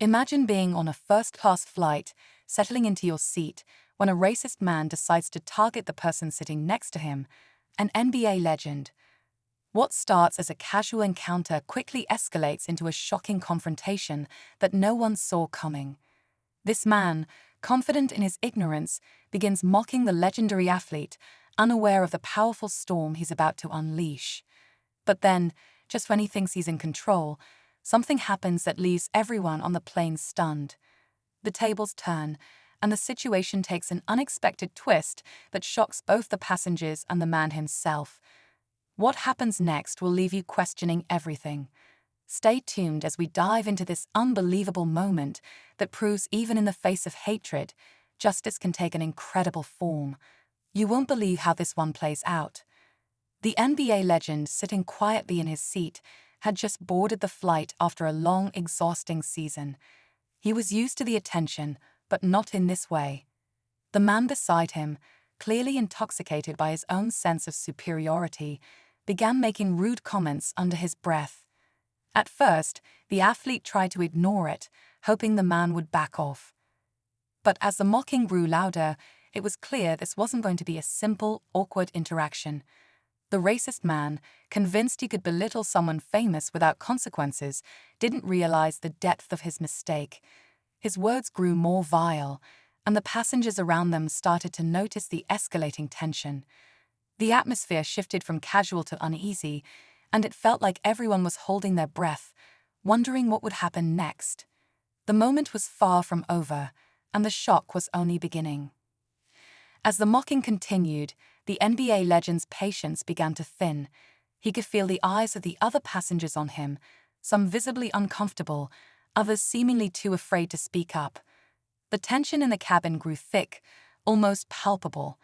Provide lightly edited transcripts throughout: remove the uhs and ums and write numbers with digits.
Imagine being on a first-class flight, settling into your seat, when a racist man decides to target the person sitting next to him, an NBA legend. What starts as a casual encounter quickly escalates into a shocking confrontation that no one saw coming. This man, confident in his ignorance, begins mocking the legendary athlete, unaware of the powerful storm he's about to unleash. But then, just when he thinks he's in control, something happens that leaves everyone on the plane stunned. The tables turn, and the situation takes an unexpected twist that shocks both the passengers and the man himself. What happens next will leave you questioning everything. Stay tuned as we dive into this unbelievable moment that proves even in the face of hatred, justice can take an incredible form. You won't believe how this one plays out. The NBA legend, sitting quietly in his seat, had just boarded the flight after a long, exhausting season. He was used to the attention, but not in this way. The man beside him, clearly intoxicated by his own sense of superiority, began making rude comments under his breath. At first, the athlete tried to ignore it, hoping the man would back off. But as the mocking grew louder, it was clear this wasn't going to be a simple, awkward interaction. The racist man, convinced he could belittle someone famous without consequences, didn't realize the depth of his mistake. His words grew more vile, and the passengers around them started to notice the escalating tension. The atmosphere shifted from casual to uneasy, and it felt like everyone was holding their breath, wondering what would happen next. The moment was far from over, and the shock was only beginning. As the mocking continued, the NBA legend's patience began to thin. He could feel the eyes of the other passengers on him, some visibly uncomfortable, others seemingly too afraid to speak up. The tension in the cabin grew thick, almost palpable.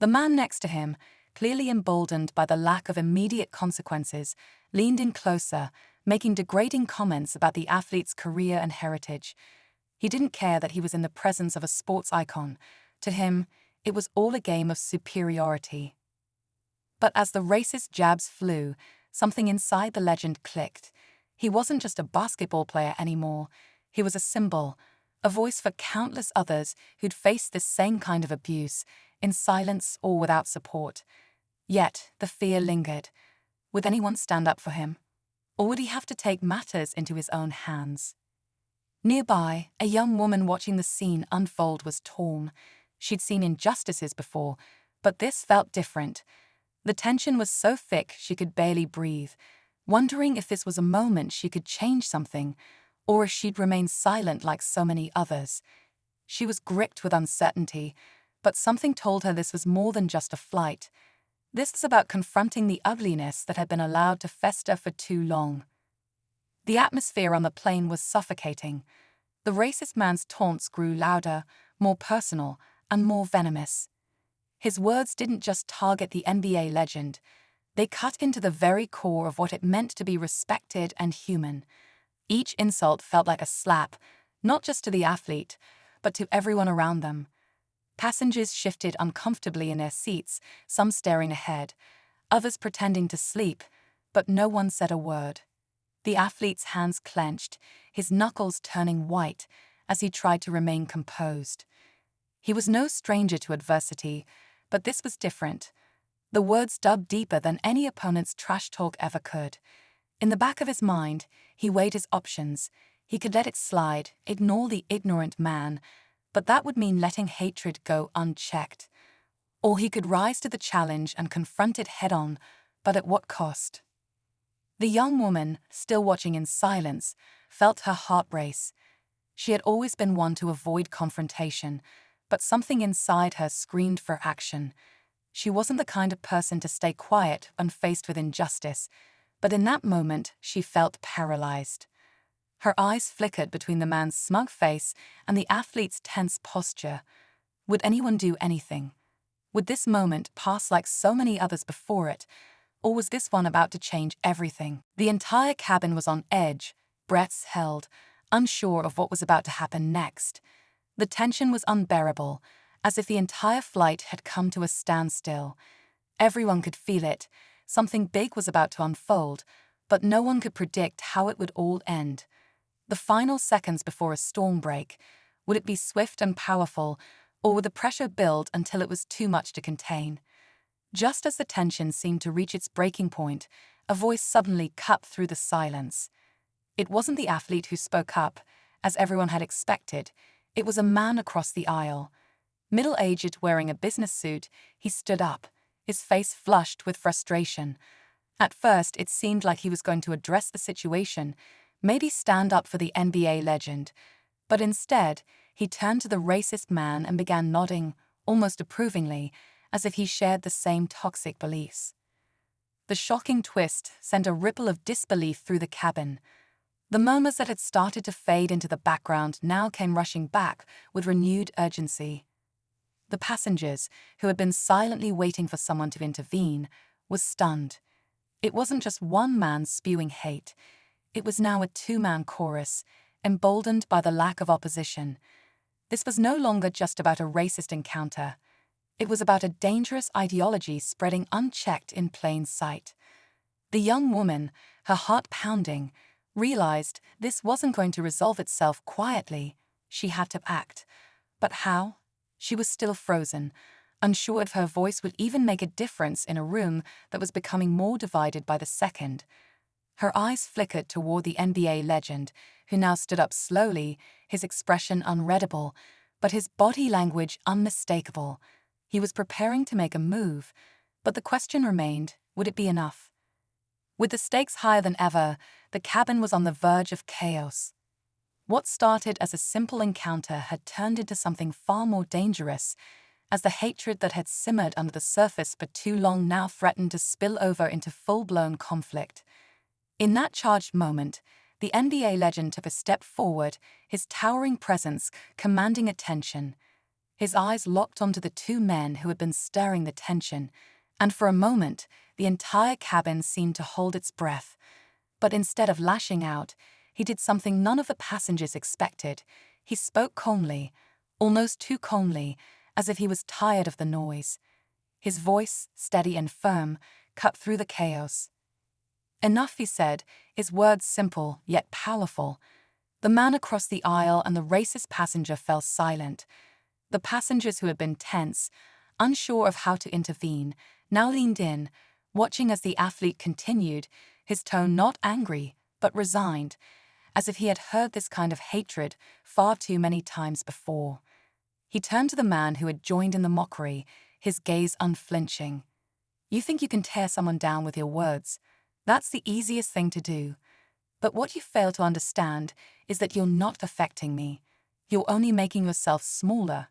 The man next to him, clearly emboldened by the lack of immediate consequences, leaned in closer, making degrading comments about the athlete's career and heritage. He didn't care that he was in the presence of a sports icon. To him, it was all a game of superiority. But as the racist jabs flew, something inside the legend clicked. He wasn't just a basketball player anymore. He was a symbol, a voice for countless others who'd faced this same kind of abuse, in silence or without support. Yet, the fear lingered. Would anyone stand up for him? Or would he have to take matters into his own hands? Nearby, a young woman watching the scene unfold was torn. She'd seen injustices before, but this felt different. The tension was so thick she could barely breathe, wondering if this was a moment she could change something, or if she'd remain silent like so many others. She was gripped with uncertainty, but something told her this was more than just a flight. This was about confronting the ugliness that had been allowed to fester for too long. The atmosphere on the plane was suffocating. The racist man's taunts grew louder, more personal, and more venomous. His words didn't just target the NBA legend. They cut into the very core of what it meant to be respected and human. Each insult felt like a slap, not just to the athlete, but to everyone around them. Passengers shifted uncomfortably in their seats, some staring ahead, others pretending to sleep, but no one said a word. The athlete's hands clenched, his knuckles turning white as he tried to remain composed. He was no stranger to adversity, but this was different. The words dug deeper than any opponent's trash talk ever could. In the back of his mind, he weighed his options. He could let it slide, ignore the ignorant man, but that would mean letting hatred go unchecked. Or he could rise to the challenge and confront it head-on, but at what cost? The young woman, still watching in silence, felt her heart race. She had always been one to avoid confrontation, but something inside her screamed for action. She wasn't the kind of person to stay quiet when faced with injustice, but in that moment she felt paralyzed. Her eyes flickered between the man's smug face and the athlete's tense posture. Would anyone do anything? Would this moment pass like so many others before it, or was this one about to change everything? The entire cabin was on edge, breaths held, unsure of what was about to happen next. The tension was unbearable, as if the entire flight had come to a standstill. Everyone could feel it. Something big was about to unfold, but no one could predict how it would all end. The final seconds before a storm break, would it be swift and powerful, or would the pressure build until it was too much to contain? Just as the tension seemed to reach its breaking point, a voice suddenly cut through the silence. It wasn't the athlete who spoke up, as everyone had expected. It was a man across the aisle. Middle-aged, wearing a business suit, he stood up, his face flushed with frustration. At first, it seemed like he was going to address the situation, maybe stand up for the NBA legend. But instead, he turned to the racist man and began nodding, almost approvingly, as if he shared the same toxic beliefs. The shocking twist sent a ripple of disbelief through the cabin. The murmurs that had started to fade into the background now came rushing back with renewed urgency. The passengers, who had been silently waiting for someone to intervene, were stunned. It wasn't just one man spewing hate. It was now a two-man chorus, emboldened by the lack of opposition. This was no longer just about a racist encounter. It was about a dangerous ideology spreading unchecked in plain sight. The young woman, her heart pounding, realized this wasn't going to resolve itself quietly. She had to act. But how? She was still frozen, unsure if her voice would even make a difference in a room that was becoming more divided by the second. Her eyes flickered toward the NBA legend, who now stood up slowly, his expression unreadable, but his body language unmistakable. He was preparing to make a move, but the question remained, would it be enough? With the stakes higher than ever, the cabin was on the verge of chaos. What started as a simple encounter had turned into something far more dangerous, as the hatred that had simmered under the surface for too long now threatened to spill over into full-blown conflict. In that charged moment, the NBA legend took a step forward, his towering presence commanding attention. His eyes locked onto the two men who had been stirring the tension, and for a moment, the entire cabin seemed to hold its breath. But instead of lashing out, he did something none of the passengers expected. He spoke calmly, almost too calmly, as if he was tired of the noise. His voice, steady and firm, cut through the chaos. "Enough," he said, his words simple yet powerful. The man across the aisle and the racist passenger fell silent. The passengers, who had been tense, unsure of how to intervene, now leaned in, watching as the athlete continued, his tone not angry, but resigned, as if he had heard this kind of hatred far too many times before. He turned to the man who had joined in the mockery, his gaze unflinching. "You think you can tear someone down with your words? That's the easiest thing to do. But what you fail to understand is that you're not affecting me. You're only making yourself smaller.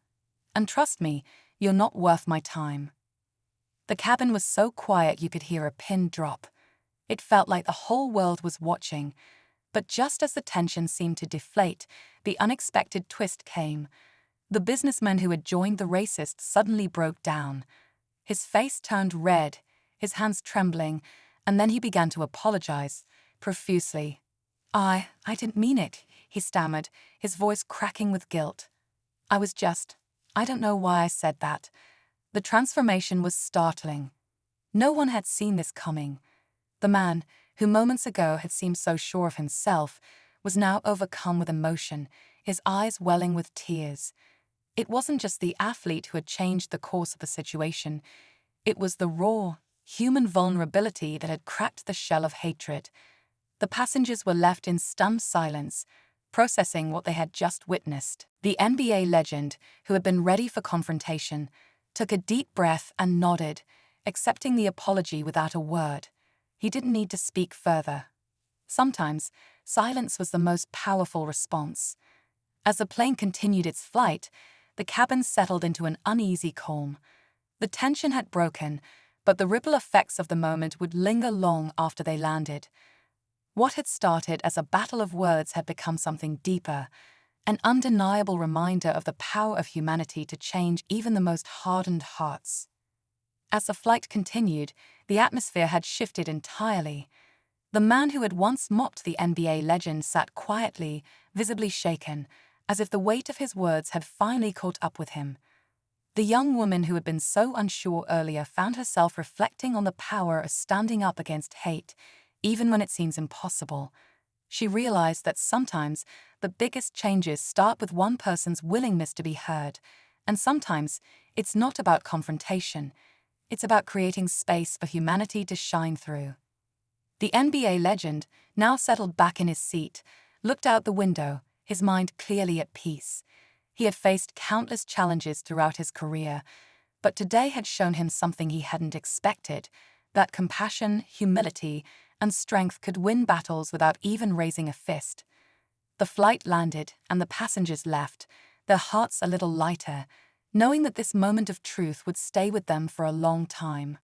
And trust me, you're not worth my time." The cabin was so quiet you could hear a pin drop. It felt like the whole world was watching. But just as the tension seemed to deflate, the unexpected twist came. The businessman who had joined the racist suddenly broke down. His face turned red, his hands trembling, and then he began to apologize, profusely. I didn't mean it," he stammered, his voice cracking with guilt. I don't know why I said that." The transformation was startling. No one had seen this coming. The man, who moments ago had seemed so sure of himself, was now overcome with emotion, his eyes welling with tears. It wasn't just the athlete who had changed the course of the situation. It was the raw, human vulnerability that had cracked the shell of hatred. The passengers were left in stunned silence, processing what they had just witnessed. The NBA legend, who had been ready for confrontation, took a deep breath and nodded, accepting the apology without a word. He didn't need to speak further. Sometimes, silence was the most powerful response. As the plane continued its flight, the cabin settled into an uneasy calm. The tension had broken, but the ripple effects of the moment would linger long after they landed. What had started as a battle of words had become something deeper, an undeniable reminder of the power of humanity to change even the most hardened hearts. As the flight continued, the atmosphere had shifted entirely. The man who had once mocked the NBA legend sat quietly, visibly shaken, as if the weight of his words had finally caught up with him. The young woman who had been so unsure earlier found herself reflecting on the power of standing up against hate, even when it seems impossible. She realized that sometimes the biggest changes start with one person's willingness to be heard, and sometimes it's not about confrontation, it's about creating space for humanity to shine through. The NBA legend, now settled back in his seat, looked out the window, his mind clearly at peace. He had faced countless challenges throughout his career, but today had shown him something he hadn't expected, that compassion, humility, and strength could win battles without even raising a fist. The flight landed, and the passengers left, their hearts a little lighter, knowing that this moment of truth would stay with them for a long time.